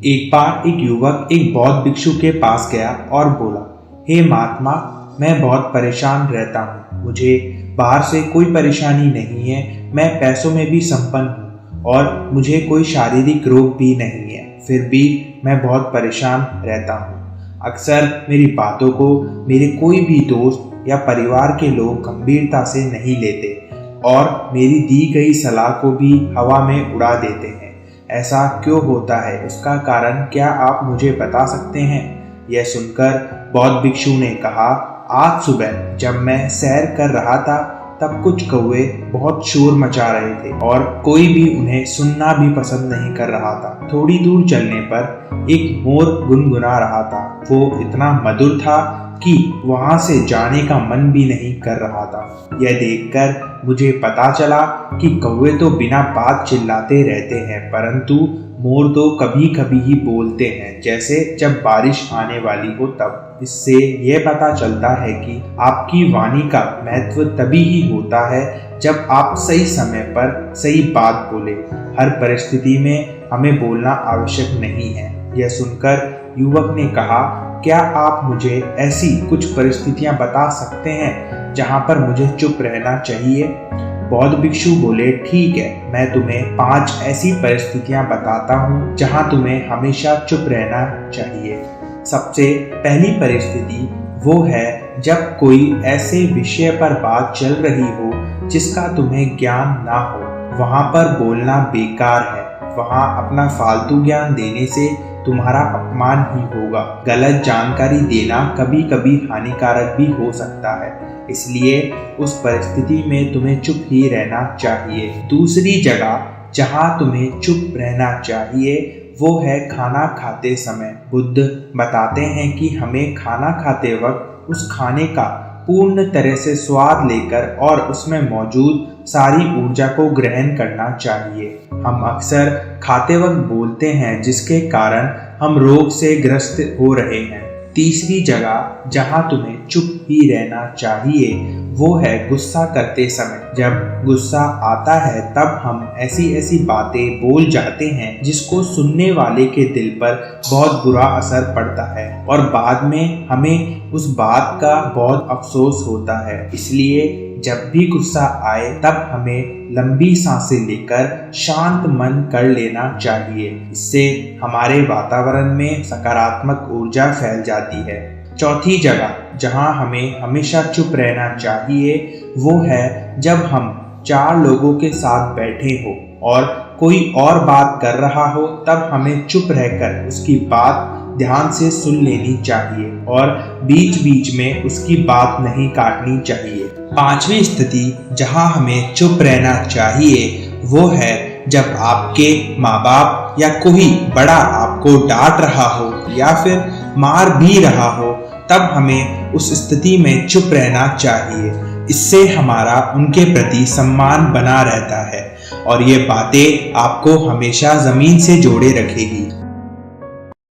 एक बार एक युवक एक बौद्ध भिक्षु के पास गया और बोला, हे महात्मा, मैं बहुत परेशान रहता हूँ। मुझे बाहर से कोई परेशानी नहीं है, मैं पैसों में भी संपन्न हूँ और मुझे कोई शारीरिक रोग भी नहीं है, फिर भी मैं बहुत परेशान रहता हूँ। अक्सर मेरी बातों को मेरे कोई भी दोस्त या परिवार के लोग गंभीरता से नहीं लेते और मेरी दी गई सलाह को भी हवा में उड़ा देते हैं। ऐसा क्यों होता है? उसका कारण क्या आप मुझे बता सकते हैं? यह सुनकर बौद्ध भिक्षु ने कहा, आज सुबह जब मैं सैर कर रहा था तब कुछ कौवे बहुत शोर मचा रहे थे और कोई भी उन्हें सुनना भी पसंद नहीं कर रहा था। थोड़ी दूर चलने पर एक मोर गुनगुना रहा था। वो इतना मधुर था कि वहां से जाने का मन भी नहीं कर रहा था। यह देखकर मुझे पता चला कि कौवे तो बिना बात चिल्लाते रहते हैं, परंतु मोर तो कभी कभी ही बोलते हैं, जैसे जब बारिश आने वाली हो तब। इससे यह पता चलता है कि आपकी वाणी का महत्व तभी ही होता है जब आप सही समय पर सही बात बोले। हर परिस्थिति में हमें बोलना आवश्यक नहीं है। यह सुनकर युवक ने कहा, क्या आप मुझे ऐसी कुछ परिस्थितियां बता सकते हैं जहां पर मुझे चुप रहना चाहिए? बौद्ध भिक्षु बोले, ठीक है, मैं तुम्हें 5 ऐसी परिस्थितियां बताता हूं जहां तुम्हें हमेशा चुप रहना चाहिए। सबसे पहली परिस्थिति वो है जब कोई ऐसे विषय पर बात चल रही हो जिसका तुम्हें ज्ञान ना हो। वहां पर बोलना बेकार है। वहां अपना फालतू ज्ञान देने से तुम्हारा अपमान ही होगा। गलत जानकारी देना कभी कभी हानिकारक भी हो सकता है, इसलिए उस परिस्थिति में तुम्हें चुप ही रहना चाहिए। दूसरी जगह जहां तुम्हें चुप रहना चाहिए वो है खाना खाते समय। बुद्ध बताते हैं कि हमें खाना खाते वक्त उस खाने का पूर्ण तरह से स्वाद लेकर और उसमें मौजूद सारी ऊर्जा को ग्रहण करना चाहिए। हम अक्सर खाते वक्त बोलते हैं जिसके कारण हम रोग से ग्रस्त हो रहे हैं। तीसरी जगह जहां तुम्हें चुप ही रहना चाहिए वो है गुस्सा करते समय। जब गुस्सा आता है तब हम ऐसी बातें बोल जाते हैं जिसको सुनने वाले के दिल पर बहुत बुरा असर पड़ता है और बाद में हमें उस बात का बहुत अफसोस होता है। इसलिए जब भी गुस्सा आए तब हमें लंबी सांसें लेकर शांत मन कर लेना चाहिए। इससे हमारे वातावरण में सकारात्मक ऊर्जा फैल जाती है। चौथी जगह जहां हमें हमेशा चुप रहना चाहिए वो है जब हम 4 लोगों के साथ बैठे हो और कोई और बात कर रहा हो, तब हमें चुप रहकर उसकी बात ध्यान से सुन लेनी चाहिए और बीच बीच में उसकी बात नहीं काटनी चाहिए। 5वीं स्थिति जहां हमें चुप रहना चाहिए वो है जब आपके माँ बाप या कोई बड़ा आपको डांट रहा हो या फिर मार भी रहा हो, तब हमें उस स्थिति में चुप रहना चाहिए। इससे हमारा उनके प्रति सम्मान बना रहता है और ये बातें आपको हमेशा जमीन से जोड़े रखेगी।